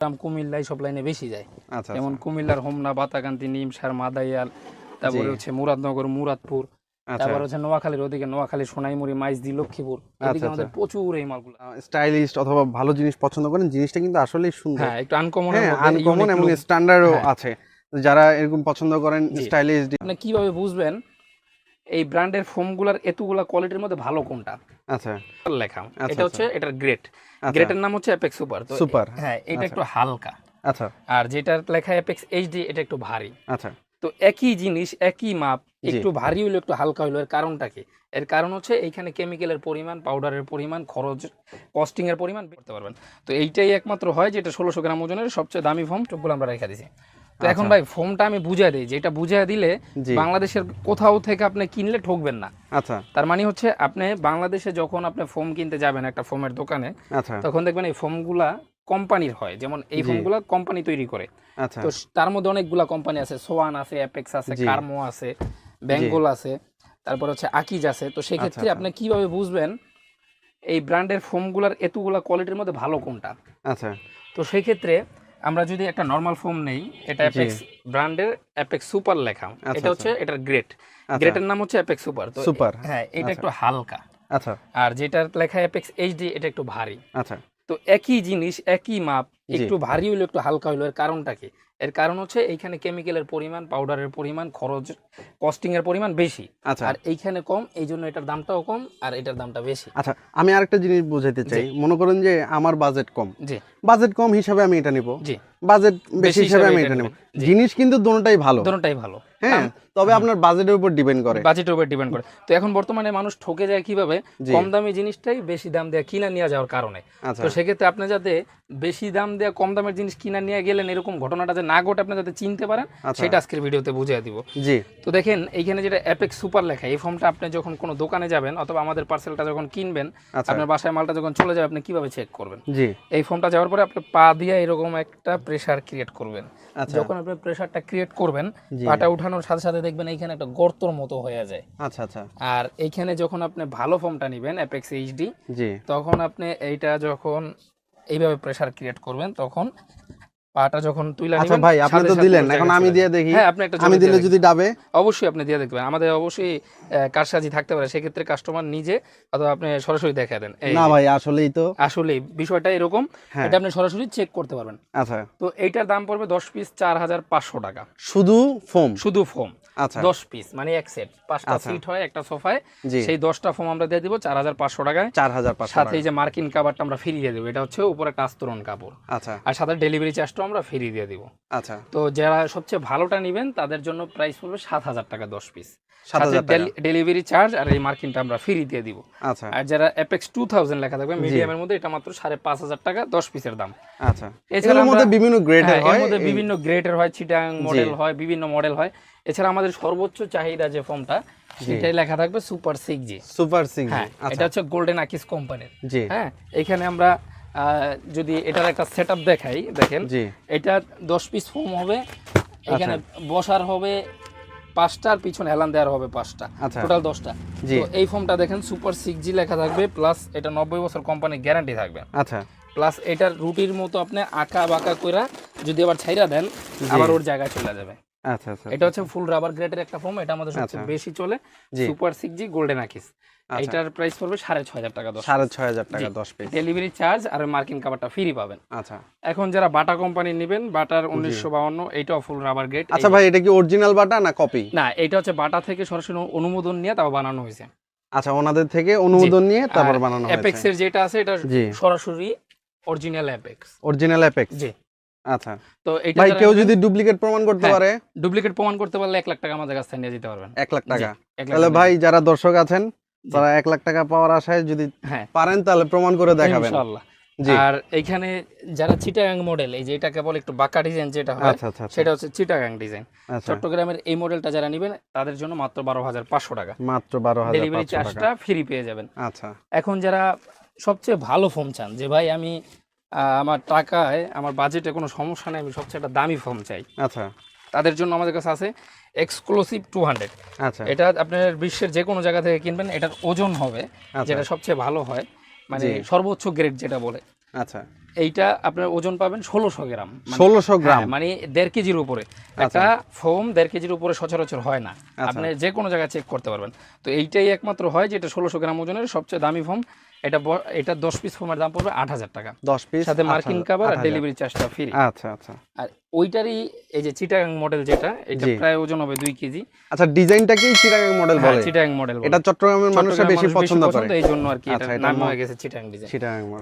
দাম কুমিল্লায় সব লাইনে বেশি যায়। আচ্ছা যেমন কুমিল্লার হোমনা, বাতাকান্দি, নিমসার, মাদাইয়াল, তারপরে হচ্ছে মুরাদনগর, মুরাদপুর, তারপর হচ্ছে নোয়াখালীর ওদিকে নোয়াখালী, সোনাইমুড়ি, মাইজদি, লক্ষ্মীপুর, এদিকে আমাদের প্রচুর এই মালগুলো। স্টাইলিশ অথবা ভালো জিনিস পছন্দ করেন, জিনিসটা কিন্তু আসলেই সুন্দর। হ্যাঁ, একটু আনকমন, আনকমন এবং স্ট্যান্ডার্ডও আছে। যারা এরকম পছন্দ করেন স্টাইলিশ, আপনি কিভাবে বুঝবেন এই ব্র্যান্ডের ফোমগুলোর এতগুলা কোয়ালিটির মধ্যে ভালো কোনটা? আচ্ছা, লেখা এটা হচ্ছে এটার গ্রেড, গ্রেডের নাম হচ্ছে অ্যাপেক্স সুপার। তো সুপার, হ্যাঁ, এটা একটু হালকা। আচ্ছা, আর যেটার লেখা অ্যাপেক্স এইচডি এটা একটু ভারী। আচ্ছা, তো একই জিনিস একই মাপ, একটু ভারী হইলো একটু হালকা হইলো, এর কারণটা কি? এর কারণ হচ্ছে এইখানে কেমিক্যালের পরিমাণ, পাউডারের পরিমাণ, খরচ, কস্টিং এর পরিমাণ করতে পারবেন। তো এইটাই একমাত্র হয় যেটা 1600 গ্রাম ওজনের সবচেয়ে দামি ফোম, টুকগুলো আমরা রেখে দিছি। তো এখন ভাই ফোমটা আমি বুঝাই দিই, যেটা বুঝাই দিলে বাংলাদেশের কোথাও থেকে আপনি কিনলে ঠকবেন না। আচ্ছা, তার মানে হচ্ছে আপনি বাংলাদেশে যখন আপনি ফোম কিনতে যাবেন একটা ফোমের দোকানে, তখন দেখবেন এই ফোমগুলা কোম্পানির হয়, যেমন এই ফোমগুলা কোম্পানি তৈরি করে। তো তার মধ্যে অনেকগুলা কোম্পানি আছে, সোয়ান আছে, অ্যাপেক্স আছে, কার্মো আছে, বেঙ্গল আছে, তারপর হচ্ছে আকিজ আছে। তো সেক্ষেত্রে আপনি কিভাবে বুঝবেন এই ব্র্যান্ডের ফোমগুলার এতগুলা কোয়ালিটির মধ্যে ভালো কোনটা? আচ্ছা, তো সেই ক্ষেত্রে আমরা যদি একটা নরমাল ফোম নেই, এটা অ্যাপেক্স ব্র্যান্ডের অ্যাপেক্স সুপার লেখা, এটা হচ্ছে এটার গ্রেড, গ্রেডের নাম হচ্ছে অ্যাপেক্স সুপার। তো সুপার, হ্যাঁ, এটা একটু হালকা। আচ্ছা, আর যেটার লেখা অ্যাপেক্স এইচডি এটা একটু ভারী। আচ্ছা, তো একই জিনিস একই মাপ, একটু ভারী হইলো একটু হালকা হইলো, এর কারণটা কি? এর কারণ হচ্ছে এইখানে কেমিক্যালের পরিমাণ, পাউডারের পরিমাণ, খরচ, কস্টিং এর পরিমাণ বেশি। আর এইখানে কম, এই জন্য এটার দামটাও কম আর এটার দামটা বেশি। আচ্ছা, আমি আরেকটা জিনিস বোঝাইতে চাই। মনে করেন যে আমার বাজেট কম, বাজেট কম হিসাবে আমি এটা নিব, বাজেট বেশি হিসাবে আমি এটা নিব, জিনিস কিন্তু দুটোটাই ভালো, দুটোটাই ভালো। হ্যাঁ, তবে আপনার বাজেটের উপর ডিপেন্ড করে, বাজেটের উপর ডিপেন্ড করে। তো এখন বর্তমানে মানুষ ঠকে যায় কিভাবে? কম দামি জিনিসটাই বেশি দাম দিয়ে কিনা নিয়ে যাওয়ার কারণে। তো সেক্ষেত্রে আপনি যাতে বেশি দাম দিয়ে কম দামের জিনিস কিনা নিয়ে গেলেন, এরকম ঘটনাটা যে না ঘটে আপনি যাতে চিনতে পারেন, সেটা আজকের ভিডিওতে বুঝিয়ে দিব। তো দেখেন এইখানে যেটা অ্যাপেক্স সুপার লেখা, এই ফর্মটা আপনি যখন কোনো দোকানে যাবেন অথবা আমাদের পার্সেলটা যখন কিনবেন, আপনার বাসায় মালটা যখন চলে যাবে, আপনি কিভাবে চেক করবেন? এই ফর্মটা যাওয়ার পরে আপনি পা দিয়ে এরকম একটা প্রেসার ক্রিয়েট করবেন। যখন আপনি প্রেসারটা ক্রিয়েট করবেন, পাটা উঠানোর সাথে সাথে দেখবেন এইখানে একটা গর্তর মতো হয়ে যায়। আচ্ছা, আচ্ছা। আর এইখানে যখন আপনি ভালো ফর্মটা নেবেন অ্যাপেক্স এইচডি, তখন আপনি এইটা যখন এইভাবে প্রেসার ক্রিয়েট করবেন, তখন পাটা যখন তুইলা নেবেন। আচ্ছা ভাই, আপনি তো দিলেন, এখন আমি দিয়ে দেখি। হ্যাঁ, আপনি একটা আমি দিলে যদি ডাবে, অবশ্যই আপনি দিয়ে দেখবেন। আমাদের অবশ্যই কারসাজি থাকতে পারে, সেক্ষেত্রে কাস্টমার নিজে অথবা আপনি সরাসরি দেখা দেন। না ভাই, আসলেই তো আসলে বিষয়টা এরকম, এটা আপনি সরাসরি চেক করতে পারবেন। আচ্ছা, তো এইটার দাম পড়বে 10 পিস 4500 টাকা, শুধু ফোম, শুধু ফোম। আচ্ছা, 10 পিস মানে এক সেট, 5টা সিট হয় একটা সোফায়, সেই 10টা ফোম আমরা দিয়ে দিব 4500 টাকায়। 4500 সাথে এই যে মার্কিন কাভারটা আমরা ফ্রি দিয়ে দেব, এটা হচ্ছে উপরে একটা আস্তরণ কাপড়। আচ্ছা, আর সাথে ডেলিভারি চার্জটাও আমরা ফ্রি দিয়ে দিব। আচ্ছা, তো যারা সবচেয়ে ভালোটা নেবেন তাদের জন্য প্রাইস পড়বে 7000 টাকা 10 পিস, সাথে ডেলিভারি চার্জ আর এই মার্কিনটা আমরা ফ্রি দিয়ে দিব। আচ্ছা, আর যারা অ্যাপেক্স 2000 লেখা থাকবে মিডিয়ামের মধ্যে, এটা মাত্র 5500 টাকা 10 পিসের দাম। আচ্ছা, এছাড়া মধ্যে বিভিন্ন গ্রেডের হয়, এর মধ্যে বিভিন্ন গ্রেডের হয়, চিটাং মডেল হয়, বিভিন্ন মডেল হয়। এছাড়া আমাদের সর্বোচ্চ চাহিদা যে ফর্মটা, সেটাই লেখা থাকবে সুপার 6G। সুপার 6G, এটা হচ্ছে গোল্ডেন আকিস কোম্পানির। হ্যাঁ, এখানে আমরা যদি এটার একটা সেটআপ দেখাই, দেখেন এটা 10 পিস ফোম হবে, এখানে বসার হবে 5টার, পিছনে হেলান দেওয়ার হবে 5টা, টোটাল 10টা। তো এই ফোমটা দেখেন সুপার 6G লেখা থাকবে, প্লাস এটা 90 বছর কোম্পানির গ্যারান্টি থাকবে। আচ্ছা, প্লাস এটার রুটির মতো আপনি আঁকা বাঁকা কইরা যদি আবার ছাইরা দেন, আবার ওর জায়গায় চলে যাবে। আচ্ছা, আচ্ছা, এটা হচ্ছে ফুল রাবার গ্রেডের একটা ফোম, এটা আমাদের সবচেয়ে বেশি চলে, সুপার 6G গোল্ডেন আকিস। এটার প্রাইস পড়বে 6500 টাকা 6500 টাকা 10 পিস, ডেলিভারি চার্জ আর মার্কিন কাভারটা ফ্রি পাবেন। আচ্ছা, এখন যারা বাটা কোম্পানি নেবেন, বাটার 1952, এইটাও ফুল রাবার গ্রেড। আচ্ছা ভাই, এটা কি অরিজিনাল বাটা না কপি? না, এটা হচ্ছে বাটা থেকে সরাসরি অনুমোদন নিয়ে তাও বানানো হয়েছে। আচ্ছা, ওনাদের থেকে অনুমোদন নিয়ে তারপর বানানো হয়েছে। অ্যাপেক্স এর যেটা আছে, এটা সরাসরি অরিজিনাল অ্যাপেক্স, অরিজিনাল অ্যাপেক্স। জি, আচ্ছা। তো এটা ভাই কেউ যদি ডুপ্লিকেট প্রমাণ করতে পারে, ডুপ্লিকেট প্রমাণ করতে পারলে 1 লাখ টাকা আমাদের কাছ থেকে নিয়ে যেতে পারবেন। 1 লাখ টাকা। তাহলে ভাই যারা দর্শক আছেন, তারা 1 লাখ টাকা পাওয়ার আশায় যদি পারেন, তাহলে প্রমাণ করে দেখাবেন ইনশাআল্লাহ। আর এইখানে যারা চিটাগাং মডেল, এই যে এটাকে বলে একটু বাঁকা ডিজাইন যেটা হয়, সেটা হচ্ছে চিটাগাং ডিজাইন। চট্টগ্রামের এই মডেলটা যারা নেবেন তাদের জন্য মাত্র 12500 টাকা, মাত্র 12500 ডেলিভারি চার্জটা ফ্রি পেয়ে যাবেন। আচ্ছা, এখন যারা সবচেয়ে ভালো ফোম চান, যে ভাই আমি আমার টাকায় আমার বাজেটে কোনো সমস্যা নেই, আমি সবচেয়ে একটা দামি ফোম চাই, আচ্ছা, তাদের জন্য আমাদের কাছে আছে এক্সক্লুসিভ 200। আচ্ছা, এটা আপনার বিশ্বের যে কোনো জায়গা থেকে কিনবেন, এটার ওজন হবে যেটা সবচেয়ে ভালো হয়, মানে সর্বোচ্চ গ্রেড যেটা বলে। আচ্ছা, এইটা আপনার ওজন পাবেন 1600 গ্রাম। 1600 গ্রাম মানে 1.5 কেজির উপরে। একটা ফোম 1.5 কেজির উপরে সচরাচর হয় না, আপনি যে কোনো জায়গায় চেক করতে পারবেন। তো এইটাই একমাত্র হয় যেটা 1600 গ্রাম ওজনের সবচেয়ে দামি ফোম। এটা 10 পিস ফোমের দাম পড়বে 8000 টাকা, 10 পিস সাথে মার্কিং কভার আর ডেলিভারি চার্জটা ফ্রি। আচ্ছা আচ্ছা। আর ওইটারই এই যে চিটাগাং মডেল যেটা, এটা প্রায় ওজন হবে 2 কেজি। আচ্ছা, ডিজাইনটাকেই চিটাগাং মডেল বলে? চিটাগাং মডেল, এটা চট্টগ্রামের মানুষরা বেশি পছন্দ করে, এই জন্য আর কি এটা নাম হয়ে গেছে চিটাগাং ডিজাইন।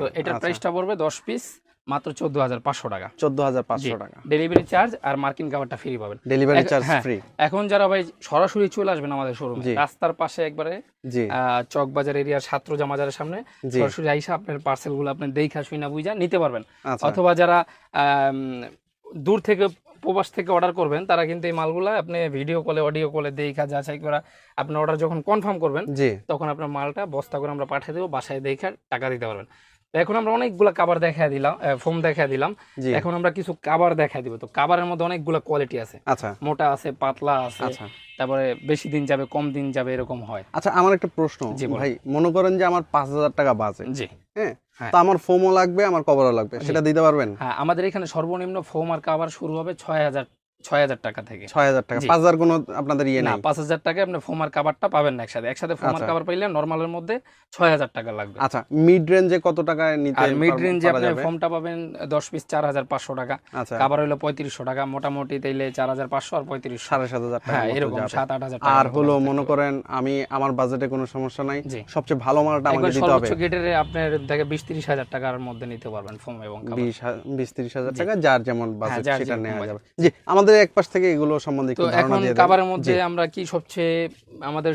তো এটার প্রাইসটা পড়বে 10 পিস মাত্র 14500 টাকা। 14500 টাকা ডেলিভারি চার্জ আর মার্কিং কভারটা ফ্রি পাবেন। Delivery charge free. এখন যারা ভাই সরাসরি চলে আসবেন আমাদের শোরুমে, রাস্তার পাশে একবারে চকবাজার এরিয়ার ছাত্রজা মাজারের সামনে সরাসরি আইসা আপনার পার্সেলগুলো আপনি দেখা শুনা বুঝা নিতে পারবেন। অথবা যারা দূর থেকে প্রবাস থেকে অর্ডার করবেন, তারা কিন্তু এই মালগুলা আপনি ভিডিও কলে অডিও কলে দেখা যাচাই করা, আপনার অর্ডার যখন কনফার্ম করবেন তখন আপনার মালটা বস্তা করে আমরা পাঠিয়ে দেবো, বাসায় দেখা টাকা দিতে পারবেন। এখন আমরা অনেকগুলা কাভার দেখায় দিলাম, ফোম দেখায় দিলাম, এখন আমরা কিছু কাভার দেখায় দিব। তো কাভারের মধ্যে অনেকগুলা কোয়ালিটি আছে, মোটা আছে, পাতলা আছে, তারপরে বেশি দিন যাবে, কম দিন যাবে, এরকম হয়। আচ্ছা, আমার একটা প্রশ্ন ভাই, মনে করেন যে আমার 5000 টাকা বাজে, হ্যাঁ, তো আমার ফোমও লাগবে, আমার কভারও লাগবে, সেটা দিতে পারবেন? হ্যাঁ, আমাদের এখানে সর্বনিম্ন ফোম আর কভার শুরু হবে 6000 টাকা থেকে। 6000 টাকা? 5000 কোনো আপনাদের ইয়ে না, নেই? 5000 টাকা আপনি ফোম আর কভারটা পাবেন না একসাথে ফোম আর কভার পাইলে নরমালের মধ্যে 6000 টাকা লাগবে। আচ্ছা, মিড রেঞ্জে কত টাকায় নিতে? আর মিড রেঞ্জে আপনি ফোমটা পাবেন 10 পিস 4500 টাকা, কভার হলো 3500 টাকা, মোটামুটি তাইলে 4500 আর 3500 7500 টাকা, হ্যাঁ এরকম 7-8000 টাকা। আর হলো মনে করেন আমি আমার বাজেটে কোনো সমস্যা নাই, সবচেয়ে ভালো মালটা আমাকে দিতে হবে। সর্বোচ্চ গেটেরে আপনার দেখে 20-30 হাজার টাকার মধ্যে নিতে পারবেন ফোম এবং কভার। 20-30 হাজার টাকা, যার যেমন বাজেট সেটা নেওয়া যাবে। জি, আমাদের এক পাশ থেকে এগুলো সম্বন্ধে একটু ধারণা দিয়ে দেন। কভারের মধ্যে আমরা কি সবচেয়ে আমাদের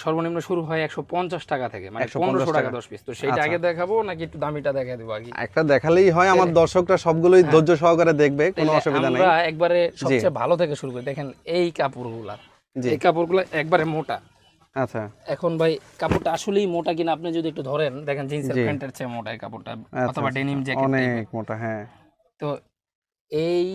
সর্বনিম্ন শুরু হয় 150 টাকা থেকে, মানে 1500 টাকা 10 পিস। তো সেইটা আগে দেখাবো নাকি একটু দামিটা দেখাই দেব আগে? একটা দেখালেই হয়, আমার দর্শকরা সবগুলোই ধৈর্য সহকারে দেখবে, কোনো অসুবিধা নাই। আমরা একবারে সবচেয়ে ভালো থেকে শুরু করি। দেখেন এই কাপড়গুলা, এই কাপড়গুলো একবারে মোটা। আচ্ছা, এখন ভাই কাপড়টা আসলেই মোটা কিনা আপনি যদি একটু ধরেন, দেখেন জিন্সের প্যান্টের চেয়ে মোটা এই কাপড়টা, অথবা ডেনিম জ্যাকেট অনেক মোটা। হ্যাঁ, তো এই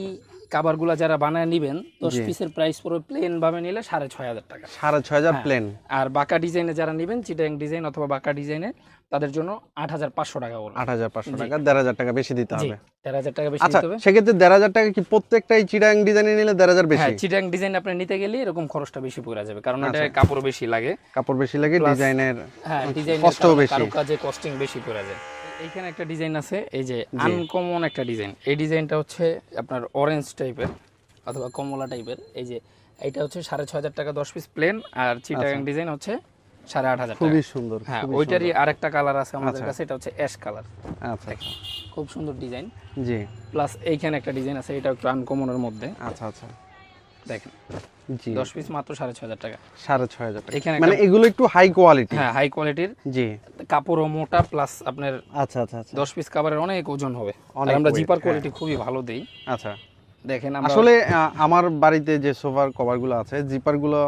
কাভারগুলা যারা বানায় নিবেন 10 পিসের প্রাইস পড়বে প্লেন ভাবে নিলে 6500 টাকা। 6500 প্লেন। আর বাঁকা ডিজাইনে যারা নেবেন, চিটাং ডিজাইন অথবা বাঁকা ডিজাইনে, তাদের জন্য 8500 টাকা বলুন। 8500 টাকা, 1500 টাকা বেশি দিতে হবে। 1500 টাকা বেশি দিতে হবে। সেক্ষেত্রে 1500 টাকা কি প্রত্যেকটাই চিটাং ডিজাইনে নিলে 1500 বেশি? হ্যাঁ, চিটাং ডিজাইন আপনি নিতে গেলে এরকম খরচটা বেশি পড়ে যাবে, কারণ এটা কাপড় বেশি লাগে, ডিজাইনের, হ্যাঁ ডিজাইনের কষ্টও বেশি, কারুকাজে কস্টিং বেশি পড়ে যায়। এইখানে একটা ডিজাইন আছে, এই যে আনকমন একটা ডিজাইন। এই ডিজাইনটা হচ্ছে আপনার অরেঞ্জ টাইপের অথবা কমলা টাইপের। এই যে এটা হচ্ছে 6500 টাকা 10 পিস প্লেন, আর চিটাগাং ডিজাইন হচ্ছে 8500 টাকা। খুবই সুন্দর। হ্যাঁ, ওইটারই আরেকটা কালার আছে আমাদের কাছে, এটা হচ্ছে অ্যাশ কালার। আচ্ছা, খুব সুন্দর ডিজাইন। জি, প্লাস এইখানে একটা ডিজাইন আছে, এটা একটু আনকমনের মধ্যে। আচ্ছা আচ্ছা, দেখেন জি, 10 পিস মাত্র 6500 টাকা। 6500 টাকা, মানে এগুলো একটু হাই কোয়ালিটি। হ্যাঁ, হাই কোয়ালিটির। জি, কাপড়ও মোটা, প্লাস আপনার আচ্ছা আচ্ছা 10 পিস কাভারের অনেক ওজন হবে। আমরা জিপার কোয়ালিটি খুবই ভালো দেই। আচ্ছা, দেখেন আসলে আমার বাড়িতে যে সোফার কভারগুলো আছে, জিপারগুলো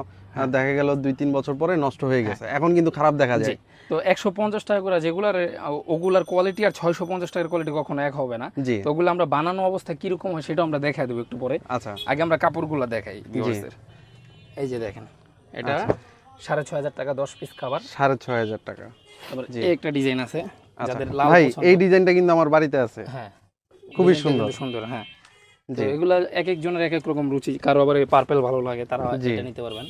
দেখা গেল 2-3 বছর পরে নষ্ট হয়ে গেছে, এখন কিন্তু খারাপ দেখা যায়। তো 150 টাকা করে যেগুলার, ওগুলার কোয়ালিটি আর 650 টাকার কোয়ালিটি কখনো এক হবে না। তো ওগুলো আমরা বানানো অবস্থা কিরকম হয় সেটা আমরা দেখাই দেবো একটু পরে। আচ্ছা, আগে আমরা কাপড়গুলো দেখাই ভিউয়ার্সদের। এই যে দেখেন, এটা 6500 টাকা 10 পিস কাভার, 6500 টাকা। তারপর এই একটা ডিজাইন আছে যাদের লাল ভাই, এই ডিজাইনটা কিন্তু আমার বাড়িতে আছে। হ্যাঁ, খুবই সুন্দর সুন্দর। হ্যাঁ, তো এগুলা এক একজনের এক এক রকম রুচি, কারো আবার পার্পল ভালো লাগে, তারা এটা নিতে পারবেন।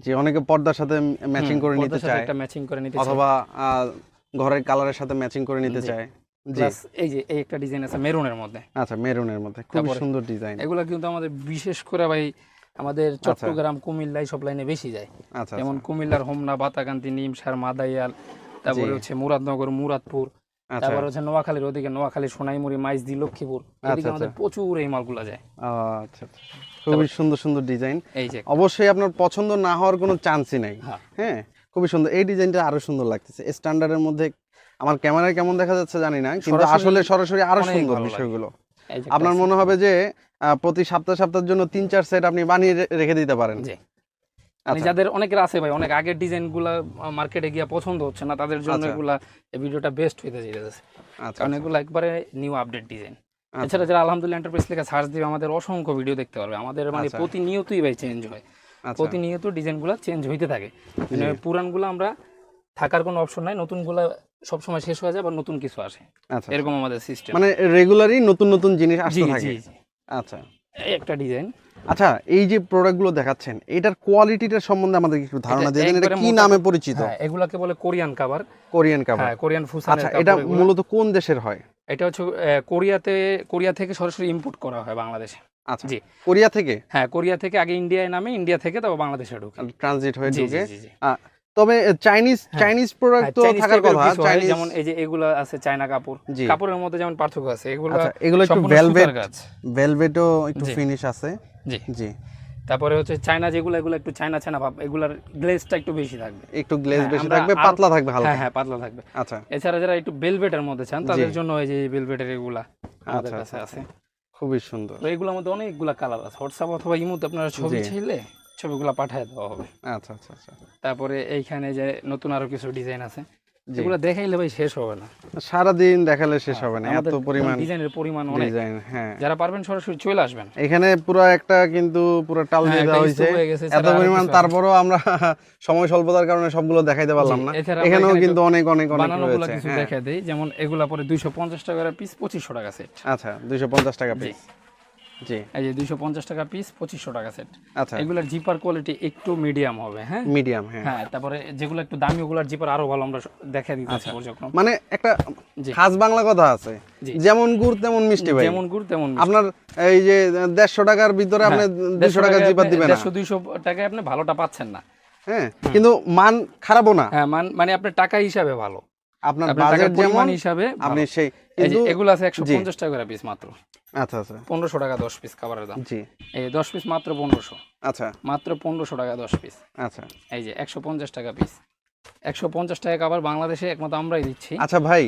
জি, অনেকে পর্দার সাথে ম্যাচিং করে নিতে চায়, একটা ম্যাচিং করে নিতে, অথবা ঘরের কালারের সাথে ম্যাচিং করে নিতে চায়। প্লাস এই যে এই একটা ডিজাইন আছে মেরুনের মধ্যে। আচ্ছা, মেরুনের মধ্যে খুব সুন্দর ডিজাইন। এগুলা কিন্তু আমাদের বিশেষ করে ভাই আমাদের চট্টগ্রাম, কুমিল্লা সব লাইনে বেশি যায়। আচ্ছা, যেমন কুমিল্লার হোমনা, বাতাকান্তি, নিমসার, মাদাইয়াল, তারপরে হচ্ছে মুরাদনগর, মুরাদপুর, তারপর হচ্ছে নোয়াখালীর ওদিকে, নোয়াখালী, সোনাইমুড়ি, মাইজদি, লক্ষ্মীপুর, এদিকে আমাদের প্রচুর এই মালগুলা যায়। আচ্ছা, খুবই সুন্দর সুন্দর ডিজাইন। এই যে অবশ্যই আপনার পছন্দ না হওয়ার কোনো চান্সই নাই। হ্যাঁ, খুবই সুন্দর। এই ডিজাইনটা আরো সুন্দর লাগতেছে, স্ট্যান্ডার্ডের মধ্যে। আমার ক্যামেরায় কেমন দেখা যাচ্ছে জানি না, কিন্তু আসলে সরাসরি আরো সুন্দর বিষয়গুলো। আপনার মনে হবে যে প্রতি সপ্তাহের জন্য 3-4 সেট আপনি বানিয়ে রেখে দিতে পারেন। মানে যাদের অনেকের আছে ভাই, অনেক আগের ডিজাইনগুলো মার্কেটে গিয়ে পছন্দ হচ্ছে না, তাদের জন্য এগুলা এই ভিডিওটা বেস্ট হইতে যাচ্ছে। কারণ এগুলো একবারে নিউ আপডেট ডিজাইন। এছাড়া যারা আলহামদুলিল্লাহ এন্টারপ্রাইজ লেখা সার্চ দিবে, আমাদের অসংখ্য ভিডিও দেখতে পারবে। আমাদের মানে প্রতিনিয়তই ভাই চেঞ্জ হয়, প্রতিনিয়ত ডিজাইনগুলো চেঞ্জ হইতে থাকে। মানে পুরানগুলো আমরা থাকার কোনো অপশন নাই, নতুনগুলো সবসময় শেষ হয়ে যায় বা নতুন কিছু আসে। আচ্ছা, এরকম আমাদের সিস্টেম, মানে রেগুলারই নতুন নতুন জিনিস আসতে থাকে। আচ্ছা, এই একটা ডিজাইন। আচ্ছা, এই যে প্রোডাক্টগুলো দেখাচ্ছেন এটার কোয়ালিটিটার সম্বন্ধে আমাদের একটু ধারণা দিয়ে দেন, এটা কি নামে পরিচিত? এগুলাকে বলে কোরিয়ান কভার। কোরিয়ান কভার, হ্যাঁ, কোরিয়ান ফুসানের। আচ্ছা, এটা মূলত কোন দেশের হয়? এটা হচ্ছে কোরিয়া থেকে সরাসরি ইম্পোর্ট করা হয় বাংলাদেশে। আচ্ছা, জি, কোরিয়া থেকে? হ্যাঁ, কোরিয়া থেকে আগে ইন্ডিয়ায় নামে, ইন্ডিয়া থেকে তারপর বাংলাদেশে ঢোকে, ট্রানজিট হয়ে ঢোকে। তবে চাইনিজ প্রোডাক্ট তো থাকার কথা। যেমন এই যে এগুলা আছে চায়না কাপড়, কাপড়ের মধ্যে যেমন পার্থক্য আছে, এগুলো একটু ভেলভেটও একটু ফিনিশ আছে। জি জি। তারপরে হচ্ছে চায়না যেগুলো, এগুলো একটু চায়না ভাব, এগুলার গ্লেজটা একটু বেশি থাকবে, একটু গ্লেজ বেশি থাকবে, পাতলা থাকবে হালকা। হ্যাঁ, পাতলা থাকবে। আচ্ছা, এছাড়া যারা একটু ভেলভেটের মধ্যে চান তাদের জন্য এই যে ভেলভেটের এগুলা আমাদের কাছে আছে, খুবই সুন্দর। তো এগুলোর মধ্যে অনেকগুলা কালার আছে। হোয়াটসঅ্যাপ অথবা ইমোতে আপনারা ছবি চাইলে ছবিগুলো পাঠিয়ে দেওয়া হবে। আচ্ছা আচ্ছা আচ্ছা। তারপরে এইখানে যে নতুন আরো কিছু ডিজাইন আছে, যেগুলো দেখাইলে ভাই শেষ হবে না, সারা দিন দেখালে শেষ হবে না, এত পরিমাণ ডিজাইনের পরিমাণ অনেক। হ্যাঁ, যারা পারবেন সরাসরি চলে আসবেন। এখানে পুরো একটা কিন্তু পুরো টাল দিয়ে দেওয়া হয়েছে এত পরিমাণ, তারপরেও আমরা সময় স্বল্পতার কারণে সবগুলো দেখাইতে পারলাম না। এখানেও কিন্তু অনেক অনেক অনেক রয়েছে, কিছু দেখাই দেই। যেমন এগুলা পরে 250 টাকা পিস, 2500 টাকা সেট। আচ্ছা, 250 টাকা পিস। জি, এই যে 250 টাকা পিস, 2500 টাকা সেট। আচ্ছা, এগুলার জিপার কোয়ালিটি একটু মিডিয়াম হবে। হ্যাঁ, মিডিয়াম। হ্যাঁ, তারপরে যেগুলো একটু দামি ওগুলার জিপার আরো ভালো আমরা দেখাই দিতেছি। মানে একটা খাস বাংলা কথা আছে, যেমন গুড় তেমন মিষ্টি ভাই, যেমন গুড় তেমন মিষ্টি। আপনার এই যে 150 টাকার ভিতরে আপনি 200 টাকা জিপার দিবেন না, 200 টাকায় আপনি ভালোটা পাচ্ছেন না। হ্যাঁ, কিন্তু মান খারাপও না। হ্যাঁ, মানে আপনার টাকা হিসাবে ভালো, আপনার বাজেট যেমন হিসাবে আপনি সেই। কিন্তু এগুলো আছে 150 টাকা করে পিস মাত্র। আচ্ছা আচ্ছা, 1500 টাকা 10 পিস খাবারের দাম। জি, এই 10 পিস মাত্র 1500। আচ্ছা, মাত্র 1500 টাকা 10 পিস। আচ্ছা, এই যে 150 টাকা পিস, 150 টাকা খাবার বাংলাদেশে একমাত্র আমরাই দিচ্ছি। আচ্ছা ভাই,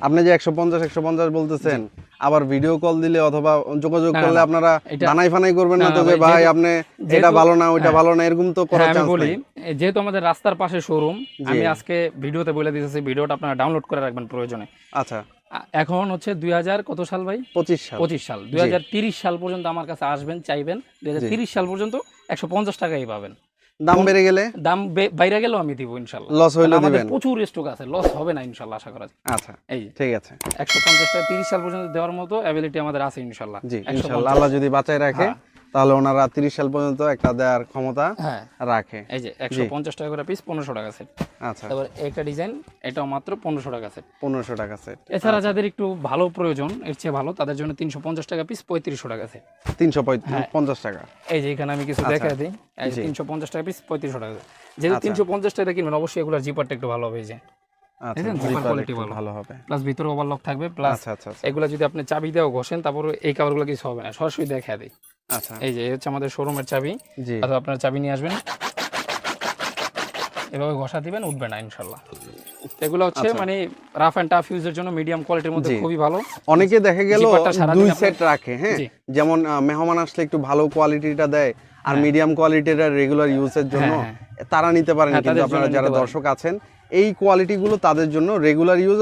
আপনি যে 150 বলতেছেন, আবার ভিডিও কল দিলে অথবা যোগাযোগ করলে আপনারা বানাই ফানাই করবেন না তো, যে ভাই আপনি এটা ভালো না ওইটা ভালো না, এরকম তো করার চান্স নেই। যেহেতু আমাদের রাস্তার পাশে শোরুম, আমি আজকে ভিডিওতে বলে দিতেছি, ভিডিওটা আপনারা ডাউনলোড করে রাখবেন প্রয়োজনে। আচ্ছা, এখন হচ্ছে 2000 কত সাল ভাই? 25 সাল। 2030 সাল পর্যন্ত আমার কাছে আসবেন, চাইবেন 2030 সাল পর্যন্ত 150 টাকাই পাবেন। দাম বেড়ে গেলে, দাম বাইরে গেলেও আমি দিব ইনশাআল্লাহ। লস হইলে দিবেন? প্রচুর স্টক আছে, লস হবে না ইনশাআল্লাহ, আশা করা যায়। আচ্ছা, এই ঠিক আছে, 150 টাকা 30 সাল পর্যন্ত দেওয়ার মতো অ্যাবিলিটি আমাদের আছে ইনশাআল্লাহ। জি, ইনশাআল্লাহ আল্লাহ যদি বাঁচায় রাখে তাহলে ওনারা 30 সাল পর্যন্ত একটা দেওয়ার ক্ষমতা রাখে। এই যে 150 টাকা করে পিস, 1500 টাকা সেট। আচ্ছা, তারপর একটা ডিজাইন, এটাও মাত্র 1500 টাকা সেট। 1500 টাকা সেট। এছাড়া যাদের একটু ভালো প্রয়োজন, এর চেয়ে ভালো, তাদের জন্য 350 টাকা পিস, 3500 টাকা সেট। 350 টাকা। এই যে এখানে আমি কিছু দেখাই দিই, এই যে 350 টাকা পিস, 3500 টাকা। যেহেতু 350 টাকা কিনবেন, অবশ্যই এগুলোর জিপারটা একটু ভালো হবে। এই যে জিপার কোয়ালিটি ভালো হবে, প্লাস ভিতরে ওভারলক থাকবে, প্লাস এগুলা যদি আপনি চাবি দিয়েও ঘষেন, তারপর এই কাভারগুলো কিছু হবে না, সরাসরি দেখা দিই। আচ্ছা, এই যে হচ্ছে আমাদের শোরুমের চাবি, অথবা আপনার চাবি নিয়ে আসবেন, এভাবে ঘষা দিবেন, উঠবে না ইনশাআল্লাহ। এগুলো হচ্ছে মানে রাফ এন্ড টাফ ইউজের জন্য মিডিয়াম কোয়ালিটির মধ্যে খুবই ভালো। অনেকে দেখে গেল 2 সেট রাখে, হ্যাঁ, যেমন মেহমান আসলে একটু ভালো কোয়ালিটিটা দেয়, আর মিডিয়াম কোয়ালিটিটা রেগুলার ইউজের জন্য তারা নিতে পারেন। কিন্তু আপনারা যারা দর্শক আছেন, এই কোয়ালিটিগুলো তাদের জন্য রেগুলার ইউজ,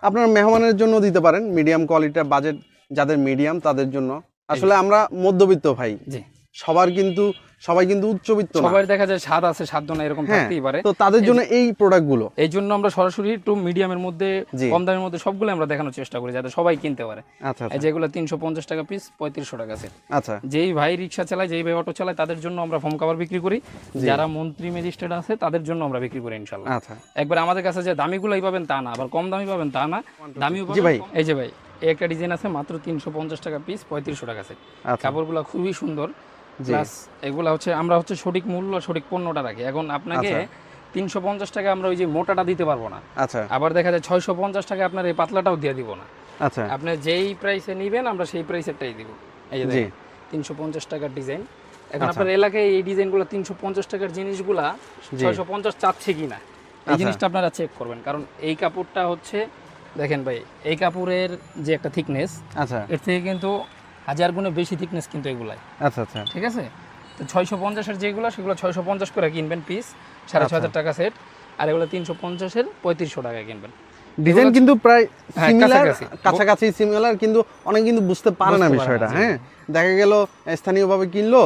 আপনারা মেহমানের জন্য দিতে পারেন মিডিয়াম কোয়ালিটির। বাজেট যাদের মিডিয়াম তাদের জন্য, আসলে আমরা মধ্যবিত্ত ভাই, সবাই কিন্তু উচ্চবিত্ত না, সবাই দেখা যায় স্বাদ আছে স্বাদ না, এরকম থাকতেই পারে। তো তাদের জন্য এই প্রোডাক্টগুলো, এই জন্য আমরা সরাসরি একটু মিডিয়ামের মধ্যে, কম দামের মধ্যে সবগুলো আমরা দেখানোর চেষ্টা করি, যাতে সবাই কিনতে পারে। আচ্ছা, যেগুলো 350 টাকা পিস, 3500 টাকা সেট। আচ্ছা, যেই ভাই রিক্সা চালায়, যেই ভাই অটো চালায়, তাদের জন্য আমরা ফোম কভার বিক্রি করি। যারা মন্ত্রী ম্যাজিস্ট্রেট আছে, তাদের জন্য আমরা বিক্রি করি ইনশাআল্লাহ। আচ্ছা, একবার আমাদের কাছে যে দামিগুলোই পাবেন তা না, আবার কম দামি পাবেন তা না, দামিও পাবেন। এই যে ভাই, এই একটা ডিজাইন আছে মাত্র 350 টাকা পিস, 3500 টাকা সেট। কাপড়গুলো খুবই সুন্দর, প্লাস এগুলা হচ্ছে আমরা হচ্ছে সঠিক মূল্য, সঠিক পণ্যটা রাখি। এখন আপনাকে 350 টাকা আমরা ওই যে মোটাটা দিতে পারবো না। আচ্ছা, আবার দেখা যায় 650 টাকা আপনার এই পাতলাটাও দিয়ে দিব না। আচ্ছা, আপনি যেই প্রাইসে নেবেন আমরা সেই প্রাইসেরটাই দিব। এই যে দেখেন 350 টাকার ডিজাইন। এখন আপনার এলাকায় এই ডিজাইনগুলো 350 টাকার জিনিসগুলা 650 চাচ্ছে কিনা, এই জিনিসটা আপনারা চেক করবেন। কারণ এই কাপড়টা হচ্ছে, দেখেন ভাই, এই কাপড়ের যে একটা থিকনেস, আচ্ছা, এর থেকে কিন্তু 1000 গুণে বেশি থিকনেস কিন্তু এগুলাই। আচ্ছা আচ্ছা, ঠিক আছে। তো 650 এর যেগুলো, সেগুলো 650 করে কিনবেন পিস, 6500 টাকা সেট। আর এগুলো 350 এর 3500 টাকা কিনবেন। ডিজাইন কিন্তু প্রায় সিমিলার, কাছাকাছি সিমিলার, কিন্তু অনেকে কিন্তু বুঝতে পারে না বিষয়টা। হ্যাঁ, দেখা গেল স্থানীয়ভাবে কিনলো,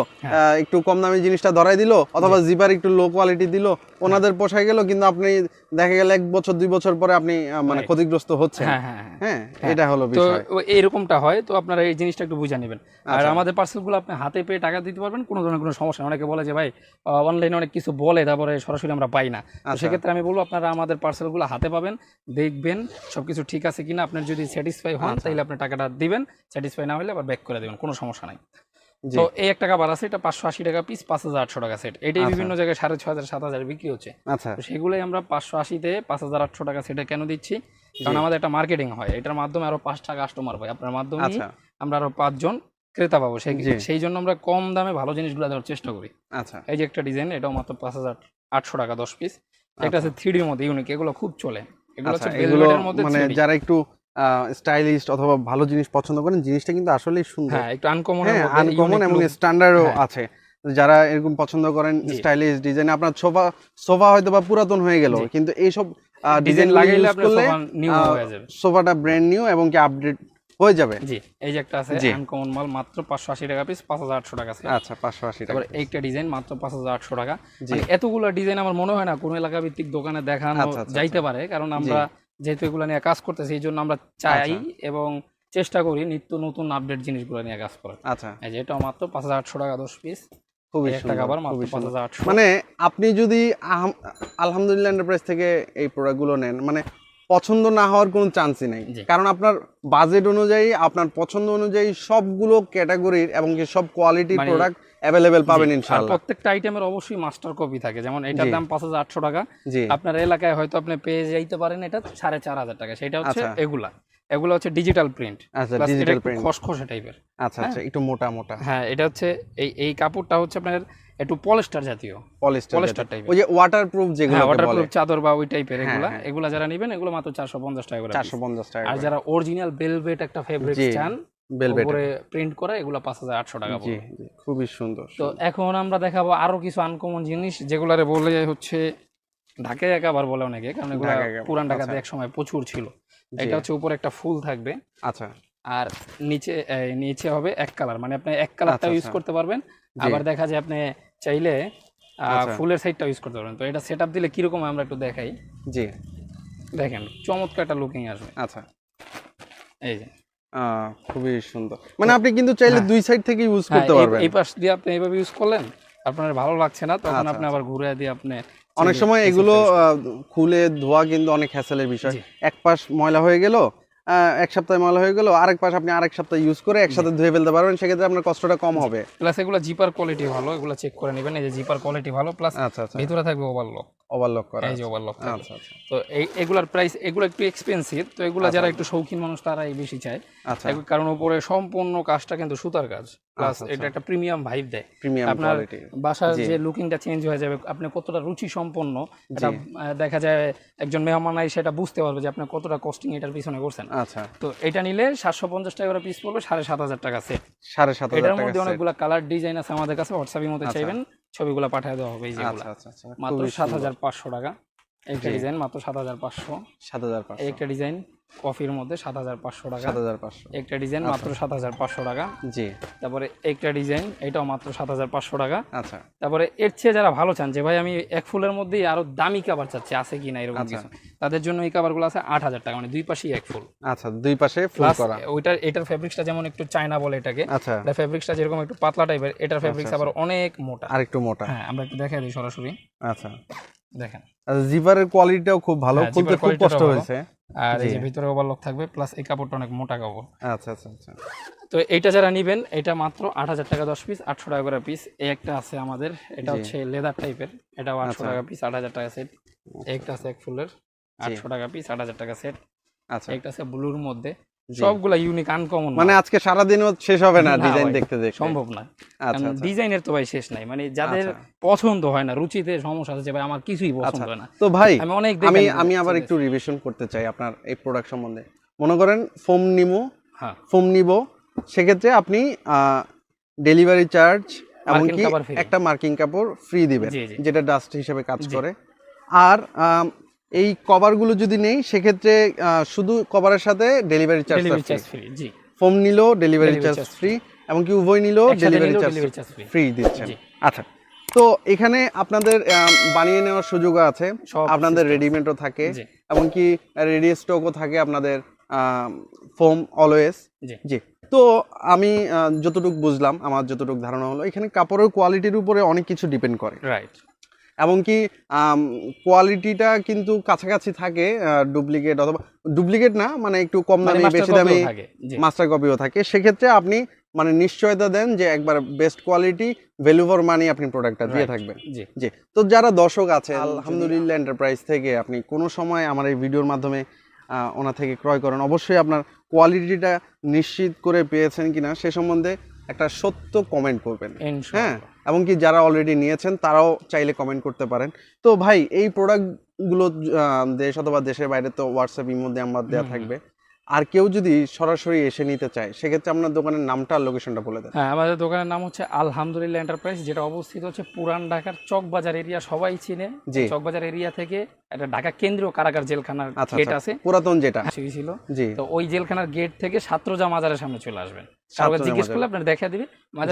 একটু কম দামি জিনিসটা ধরাই দিল, অথবা জিপার একটু লো কোয়ালিটি দিল, ওনাদের পোষায় গেল, কিন্তু আপনি দেখা গেল 1 বছর 2 বছর পরে আপনি মানে ক্ষতিগ্রস্ত হচ্ছেন। হ্যাঁ, এটা হলো বিষয়। তো এরকমটা হয়, তো আপনারা এই জিনিসটা একটু বুঝে নেবেন। আর আমাদের পার্সেলগুলো আপনি হাতে পেয়ে টাকা দিতে পারবেন, কোনো ধরনের কোনো সমস্যা নেই। অনেকে বলে যে ভাই অনলাইনে অনেক কিছু বলে তারপরে সরাসরি আমরা পাই না, তো সেক্ষেত্রে আমি বলবো আপনারা আমাদের পার্সেলগুলো হাতে পাবেন, দেখবেন সবকিছু ঠিক আছে কিনা। আপনার যদি স্যাটিসফাই হন তাহলে আপনি টাকাটা দিবেন, স্যাটিসফাই না হলে আবার ব্যাক করে দেবেন, কোনো সমস্যা নাই। তো এই একটা কাবার আছে, এটা 580 টাকা পিস, 5800 টাকা সেট। এটাই বিভিন্ন জায়গায় 6500 7000 বিক্রি হচ্ছে। সেগুলোই আমরা 580-তে 5800 টাকা সেটে কেন দিচ্ছি? কারণ আমাদের একটা মার্কেটিং হয়, এটার মাধ্যমে আরো 5টা কাস্টমার পাই, আপনার মাধ্যমে আমরা আরো 5 জন ক্রেতা পাবো। সেই জন্য আমরা কম দামে ভালো জিনিসগুলো দেওয়ার চেষ্টা করি। এই যে একটা ডিজাইন, এটাও মাত্র 5800 টাকা 10 পিস। একটা আছে 3D এর মধ্যে ইউনিক, এগুলো খুব চলে। এগুলো হচ্ছে ভেলভেটের মধ্যে, মানে যারা একটু স্টাইলিস্ট অথবা ভালো জিনিস পছন্দ করেন, জিনিসটা কিন্তু আসলেই সুন্দর। হ্যাঁ, একটু আনকমন এবং স্ট্যান্ডার্ডও আছে। যারা এরকম পছন্দ করেন স্টাইলিশ ডিজাইন, আপনার সোফা হয়তো বা পুরাতন হয়ে গেল, কিন্তু এইসব ডিজাইন লাগাইলে আপনার সোফা নিউ হয়ে যাবে, সোফাটা ব্র্যান্ড নিউ এবং কি আপডেট হয়ে যাবে। জি, এই যে একটা আছে আনকমন মাল, মাত্র 580 টাকা পিস, 5800 টাকা আছে। আচ্ছা, 580 টাকা। তারপর এইটা ডিজাইন মাত্র 5800 টাকা। মানে এতগুলো ডিজাইন আমার মনে হয় না কোন এলাকা ভিত্তিক দোকানে দেখানো যাইতে পারে, কারণ আমরা যেহেতু এগুলো নিয়ে কাজ করতেছি, এই জন্য আমরা চাই এবং চেষ্টা করি নিত্য নতুন আপডেট জিনিসগুলো নিয়ে কাজ করার। আচ্ছা, এই যে এটা মাত্র 5800 টাকা 10 পিস, খুবই একটা খাবার মাত্র 5800। মানে আপনি যদি আলহামদুলিল্লাহ এন্টারপ্রাইজ থেকে এই প্রোডাক্টগুলো নেন, মানে পছন্দ না হওয়ার কোনো চান্সই নেই, কারণ আপনার বাজেট অনুযায়ী, আপনার পছন্দ অনুযায়ী সবগুলো ক্যাটাগরির এবং কি সব কোয়ালিটির প্রোডাক্ট অ্যাভেলেবেল পাবেন ইনশাআল্লাহ। প্রত্যেকটা আইটেমের অবশ্যই মাস্টার কপি থাকে, যেমন এটার দাম 5800 টাকা, আপনার এলাকায় হয়তো আপনি পেয়ে যাইতে পারেন এটা 4500 টাকা। সেটা হচ্ছে এগুলো হচ্ছে ডিজিটাল প্রিন্ট। আচ্ছা, ডিজিটাল প্রিন্ট খসখসে টাইপের। আচ্ছা, একটু মোটা মোটা। হ্যাঁ, এটা হচ্ছে এই কাপড়টা হচ্ছে আপনার একটু পলিস্টার জাতীয়, পলিস্টার টাইপের, ওই যে ওয়াটারপ্রুফ যেগুলো বলে, ওয়াটারপ্রুফ চাদর বা ওই টাইপের। এগুলা যারা নেবেন, এগুলো মাত্র 450 টাকা করে। 450 টাকা। আর যারা অরিজিনাল ভেলভেট একটা ফেব্রিক চান, উপরে প্রিন্ট করা, এগুলো 5800 টাকা পড়বে। খুবই সুন্দর। তো এখন আমরা দেখাবো আরো কিছু আনকমন জিনিস, যেগুলারে বলে হচ্ছে ঢাকায় একাবার বলে অনেকে, কারণ এগুলো পুরান ঢাকাতে এক সময় প্রচুর ছিল। এটা হচ্ছে উপরে একটা ফুল থাকবে, আচ্ছা, আর নিচে হবে এক কালার, মানে আপনি এক কালারটা ইউজ করতে পারবেন। আবার দেখা যায় আপনি চাইলে ফুলের সাইডটা ইউজ করতে পারবেন। তো এটা সেটআপ দিলে কিরকম আমরা একটু দেখাই। জি, দেখেন চমৎকার একটা লুকিং আসবে। আচ্ছা, এই যে খুবই সুন্দর। মানে আপনি কিন্তু চাইলে দুই সাইড থেকে ইউজ করতে পারবেন। এই পাশ দিয়ে আপনি এইভাবে ইউজ করলেন, আপনার ভালো লাগছে না, তখন আপনি আবার ঘুরে দিয়ে আপনি অনেক সময় এগুলো খুলে ধোয়া কিন্তু অনেক হ্যাসেলের বিষয়। এক পাশ ময়লা হয়ে গেল, এক সপ্তাহ ময়লা হয়ে গেল, আরেক পাশ আপনি আরেক সপ্তাহ ইউজ করে একসাথে ধুয়ে ফেলতে পারবেন, সেক্ষেত্রে আপনার কষ্টটা কম হবে। প্লাস এগুলো জিপার কোয়ালিটি ভালো, এগুলো চেক করে নেবেন। এই যে জিপার কোয়ালিটি ভালো, প্লাস ভিতরে থাকবে ওভারলক করা। এই যে ওভারলক। আচ্ছা, তো এগুলার প্রাইস, এগুলো একটু এক্সপেন্সিভ, তো এগুলো যারা একটু শৌখিন মানুষ তারাই বেশি চায়, কারণ উপরে সম্পূর্ণ কাজটা কিন্তু সুতার কাজ, প্লাস এটা একটা প্রিমিয়াম ভাইব দেয়। আপনার বাসার যে লুকিংটা চেঞ্জ হয়ে যাবে, আপনি কতটা রুচি সম্পন্ন এটা দেখা যায় একজন মেহমান আই সেটা বুঝতে পারবে যে আপনি কতটা কস্টিং এটার পিছনে করছেন। আচ্ছা, তো এটা নিলে 750 টাকা করে পিস পড়বে, 7500 টাকা সেট। 7500 এটার মধ্যে অনেকগুলো কালার ডিজাইন আছে আমাদের কাছে, হোয়াটসঅ্যাপের মধ্যে চাইবেন ছবিগুলো পাঠিয়ে দেওয়া হবে। এই যেগুলো মাত্র 7500 টাকা। একটা ডিজাইন মাত্র 7500। একটা ডিজাইন কফির মধ্যে 7500 টাকা। একটা ডিজাইন মাত্র 7500 টাকা। জি, তারপরে একটা ডিজাইন এটাও মাত্র 7500 টাকা। আচ্ছা, তারপরে এর চেয়ে যারা ভালো চান যে ভাই আমি এক ফুলের মধ্যেই আরো দামি কভার চাচ্ছি, আছে কি না এরকম কিছু, তাদের জন্য এই কভারগুলো আছে 8000 টাকা, মানে দুই পাশেই এক ফুল। আচ্ছা, দুই পাশে ফুল করা। এটার ফেব্রিক্সটা যেমন একটু চায়না বলে এটাকে। আচ্ছা, এটা ফেব্রিক্সটা যেরকম একটু পাতলা টাইপের, এটার ফেব্রিক্স আবার অনেক মোটা, আরেকটু মোটা। হ্যাঁ, আমরা একটু দেখাই দিই সরাসরি। আচ্ছা, দেখেন জিপারের কোয়ালিটিটাও খুব ভালো, খুলতে খুব কষ্ট হয়েছে। আর এই যে ভিতরে ওভারলক থাকবে, প্লাস এই কাপড়টা অনেক মোটা কাপড়। আচ্ছা আচ্ছা আচ্ছা। তো এইটা যারা নেবেন, এটা মাত্র 8000 টাকা 10 পিস, 800 টাকা করে পিস। এই একটা আছে আমাদের, এটা হচ্ছে লেদার টাইপের, এটাও 800 টাকা পিস, 8000 টাকা সেট। একটা আছে এক ফুলের, 800 টাকা পিস, 8000 টাকা সেট। আচ্ছা, একটা আছে ব্লুর মধ্যে, সবগুলা ইউনিক আনকমন, মানে আজকে সারা দিনও শেষ হবে না ডিজাইন দেখতে দেখতে, সম্ভব না। আচ্ছা, ডিজাইনের তো ভাই শেষ নাই, মানে যাদের পছন্দ হয় না, রুচিতে সমস্যা আছে ভাই, আমার কিছুই পছন্দ হয় না। তো ভাই আমি আবার একটু রিভিশন করতে চাই আপনার এই প্রোডাক্ট সম্বন্ধে। মনে করেন ফোম নিব, সেক্ষেত্রে আপনি ডেলিভারি চার্জ এমনকি একটা মার্কিং কাপড় ফ্রি দিবেন, যেটা ডাস্ট হিসেবে কাজ করে। আর এই কভারগুলো যদি নেই, সেক্ষেত্রে শুধু কভারের সাথে ডেলিভারি চার্জ ফ্রি। জি, ফোম নিলেও ডেলিভারি চার্জ ফ্রি, এমনকি উভয় নিলেও ডেলিভারি চার্জ ফ্রি দিচ্ছেন। আচ্ছা, তো এখানে আপনাদের বানিয়ে নেওয়ার সুযোগ আছে, আপনাদের রেডিমেডও থাকে, এমনকি রেডি স্টকও থাকে আপনাদের, ফোম অলওয়েজ। জি, তো আমি যতটুকু বুঝলাম, আমার যতটুকু ধারণা হলো, এখানে কাপড়ের কোয়ালিটির উপরে অনেক কিছু ডিপেন্ড করে, রাইট? এমনকি কোয়ালিটিটা কিন্তু কাছাকাছি থাকে, ডুপ্লিকেট অথবা ডুপ্লিকেট না, মানে একটু কম দামি বেশি দামি মাস্টার কপিও থাকে। সেক্ষেত্রে আপনি মানে নিশ্চয়তা দেন যে একবার best quality, value for money আপনি প্রোডাক্টটা দিয়ে থাকবেন। জি, তো যারা দর্শক আছে, আলহামদুলিল্লাহ এন্টারপ্রাইজ থেকে আপনি কোনো সময় আমার এই ভিডিওর মাধ্যমে ওনার থেকে ক্রয় করেন, অবশ্যই আপনার কোয়ালিটিটা নিশ্চিত করে পেয়েছেন কিনা সে সম্বন্ধে একটা সত্য কমেন্ট করবেন, হ্যাঁ? এমনকি যারা অলরেডি নিয়েছেন তারাও চাইলে কমেন্ট করতে পারেন। তো ভাই, এই প্রোডাক্টগুলো দেশ অথবা দেশের বাইরে তো হোয়াটসঅ্যাপ এর মধ্যে আমার দেওয়া থাকবে, আর কেউ যদি সরাসরি এসে নিতে চায় সেক্ষেত্রে আপনার দোকানের নামটা আর লোকেশনটা বলে দেন। হ্যাঁ, আমাদের দোকানের নাম হচ্ছে আলহামদুলিল্লাহ এন্টারপ্রাইজ, যেটা অবস্থিত হচ্ছে পুরান ঢাকার চকবাজার এরিয়া, সবাই চিনে। চকবাজার এরিয়া থেকে একটা ঢাকা কেন্দ্রীয় কারাগার জেলখানার গেট আছে, পুরাতন যেটা ছিল। তো ওই জেলখানার গেট থেকে ছাত্রজা মাজারের সামনে চলে আসবেন, কাউকে জিজ্ঞেস করলে আপনার দেখা দিবে।